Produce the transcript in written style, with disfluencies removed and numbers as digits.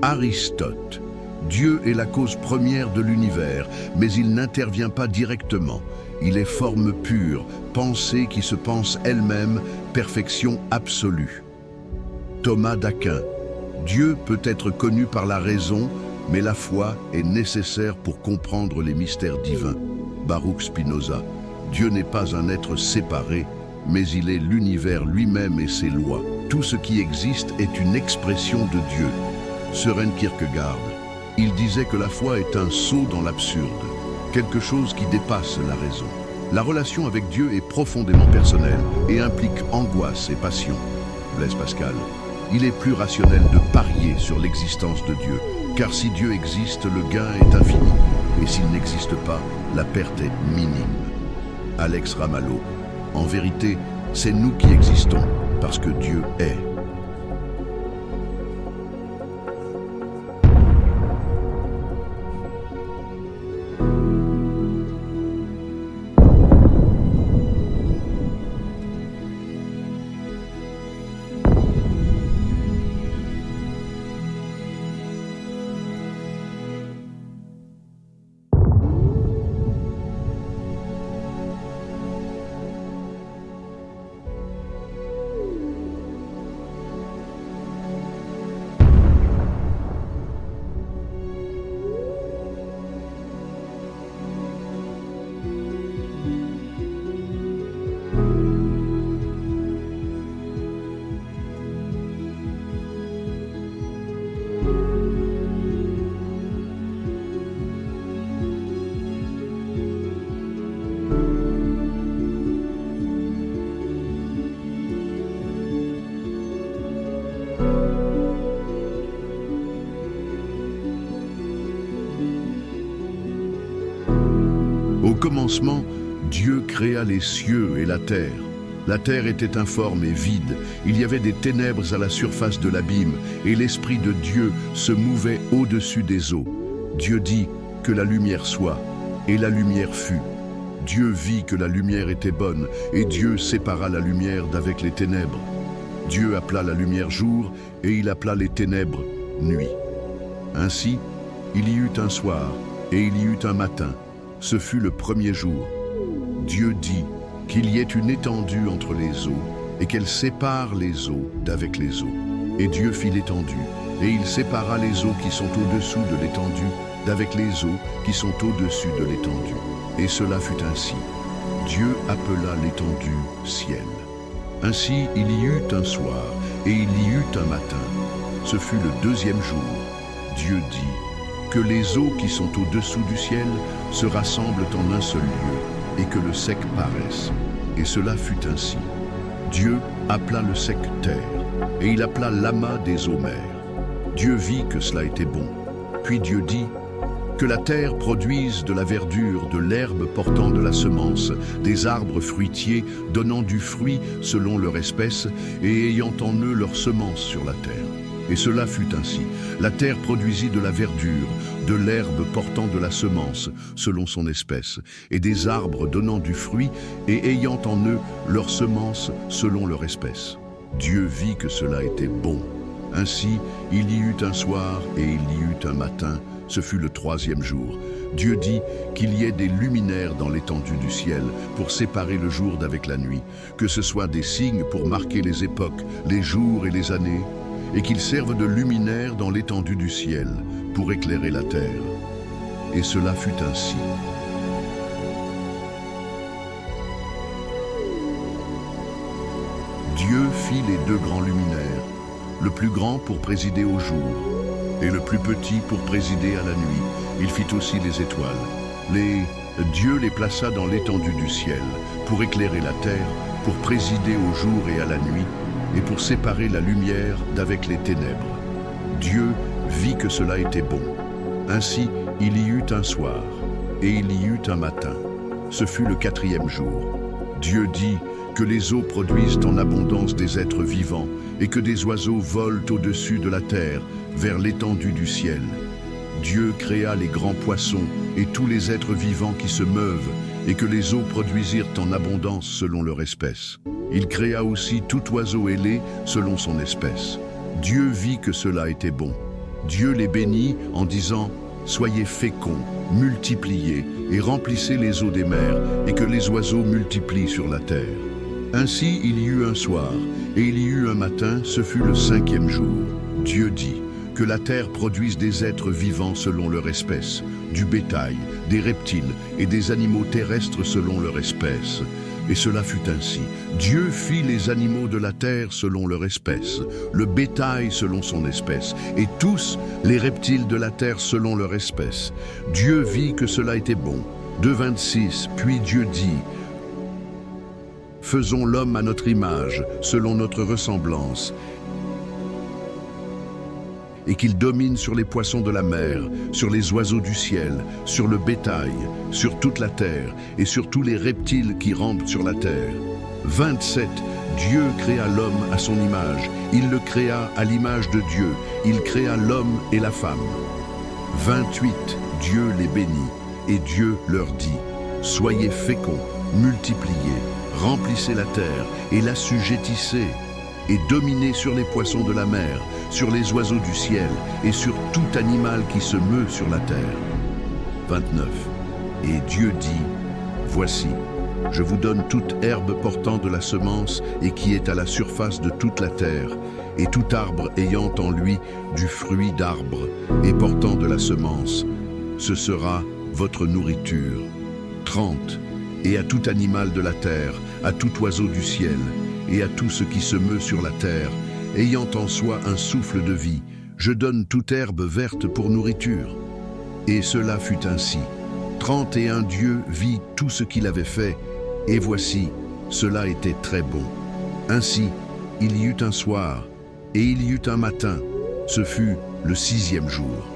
Aristote. Dieu est la cause première de l'univers, mais il n'intervient pas directement. Il est forme pure, pensée qui se pense elle-même, perfection absolue. Thomas d'Aquin. Dieu peut être connu par la raison, mais la foi est nécessaire pour comprendre les mystères divins. Baruch Spinoza. Dieu n'est pas un être séparé, mais il est l'univers lui-même et ses lois. Tout ce qui existe est une expression de Dieu. Søren Kierkegaard. Il disait que la foi est un saut dans l'absurde, quelque chose qui dépasse la raison. La relation avec Dieu est profondément personnelle et implique angoisse et passion. Blaise Pascal. Il est plus rationnel de parier sur l'existence de Dieu, car si Dieu existe, le gain est infini, et s'il n'existe pas, la perte est minime. Alex Ramalho. En vérité, c'est nous qui existons, parce que Dieu est. Au commencement, Dieu créa les cieux et la terre. La terre était informe et vide, il y avait des ténèbres à la surface de l'abîme, et l'Esprit de Dieu se mouvait au-dessus des eaux. Dieu dit que la lumière soit, et la lumière fut. Dieu vit que la lumière était bonne, et Dieu sépara la lumière d'avec les ténèbres. Dieu appela la lumière jour, et il appela les ténèbres nuit. Ainsi, il y eut un soir, et il y eut un matin. Ce fut le premier jour. Dieu dit qu'il y ait une étendue entre les eaux et qu'elle sépare les eaux d'avec les eaux. Et Dieu fit l'étendue, et il sépara les eaux qui sont au-dessous de l'étendue d'avec les eaux qui sont au-dessus de l'étendue. Et cela fut ainsi. Dieu appela l'étendue ciel. Ainsi il y eut un soir, et il y eut un matin. Ce fut le deuxième jour. Dieu dit que les eaux qui sont au-dessous du ciel se rassemblent en un seul lieu, et que le sec paraisse. Et cela fut ainsi. Dieu appela le sec terre, et il appela l'amas des eaux mers. Dieu vit que cela était bon. Puis Dieu dit que la terre produise de la verdure, de l'herbe portant de la semence, des arbres fruitiers donnant du fruit selon leur espèce, et ayant en eux leur semence sur la terre. Et cela fut ainsi. La terre produisit de la verdure, de l'herbe portant de la semence, selon son espèce, et des arbres donnant du fruit, et ayant en eux leur semence, selon leur espèce. Dieu vit que cela était bon. Ainsi, il y eut un soir, et il y eut un matin, ce fut le troisième jour. Dieu dit qu'il y ait des luminaires dans l'étendue du ciel, pour séparer le jour d'avec la nuit, que ce soit des signes pour marquer les époques, les jours et les années, et qu'ils servent de luminaires dans l'étendue du ciel, pour éclairer la terre. Et cela fut ainsi. Dieu fit les deux grands luminaires, le plus grand pour présider au jour, et le plus petit pour présider à la nuit. Il fit aussi les étoiles. Dieu les plaça dans l'étendue du ciel, pour éclairer la terre, pour présider au jour et à la nuit, et pour séparer la lumière d'avec les ténèbres. Dieu vit que cela était bon. Ainsi, il y eut un soir, et il y eut un matin. Ce fut le quatrième jour. Dieu dit que les eaux produisent en abondance des êtres vivants, et que des oiseaux volent au-dessus de la terre, vers l'étendue du ciel. Dieu créa les grands poissons et tous les êtres vivants qui se meuvent, et que les eaux produisirent en abondance selon leur espèce. Il créa aussi tout oiseau ailé selon son espèce. Dieu vit que cela était bon. Dieu les bénit en disant « Soyez féconds, multipliez et remplissez les eaux des mers et que les oiseaux multiplient sur la terre. » Ainsi il y eut un soir et il y eut un matin, ce fut le 5e jour. Dieu dit « Que la terre produise des êtres vivants selon leur espèce, du bétail, des reptiles et des animaux terrestres selon leur espèce. » Et cela fut ainsi. Dieu fit les animaux de la terre selon leur espèce, le bétail selon son espèce, et tous les reptiles de la terre selon leur espèce. Dieu vit que cela était bon. 2:26, puis Dieu dit, « Faisons l'homme à notre image, selon notre ressemblance, et qu'il domine sur les poissons de la mer, sur les oiseaux du ciel, sur le bétail, sur toute la terre et sur tous les reptiles qui rampent sur la terre. » 27. Dieu créa l'homme à son image. Il le créa à l'image de Dieu. Il créa l'homme et la femme. 28. Dieu les bénit et Dieu leur dit, « Soyez féconds, multipliez, remplissez la terre et l'assujettissez, et dominez sur les poissons de la mer, sur les oiseaux du ciel et sur tout animal qui se meut sur la terre. » 29. Et Dieu dit, « Voici, je vous donne toute herbe portant de la semence et qui est à la surface de toute la terre, et tout arbre ayant en lui du fruit d'arbre et portant de la semence. Ce sera votre nourriture. » 30. Et à tout animal de la terre, à tout oiseau du ciel, et à tout ce qui se meut sur la terre, ayant en soi un souffle de vie, je donne toute herbe verte pour nourriture. Et cela fut ainsi. 31 Dieu vit tout ce qu'il avait fait, et voici, cela était très bon. Ainsi, il y eut un soir, et il y eut un matin, ce fut le 6e jour.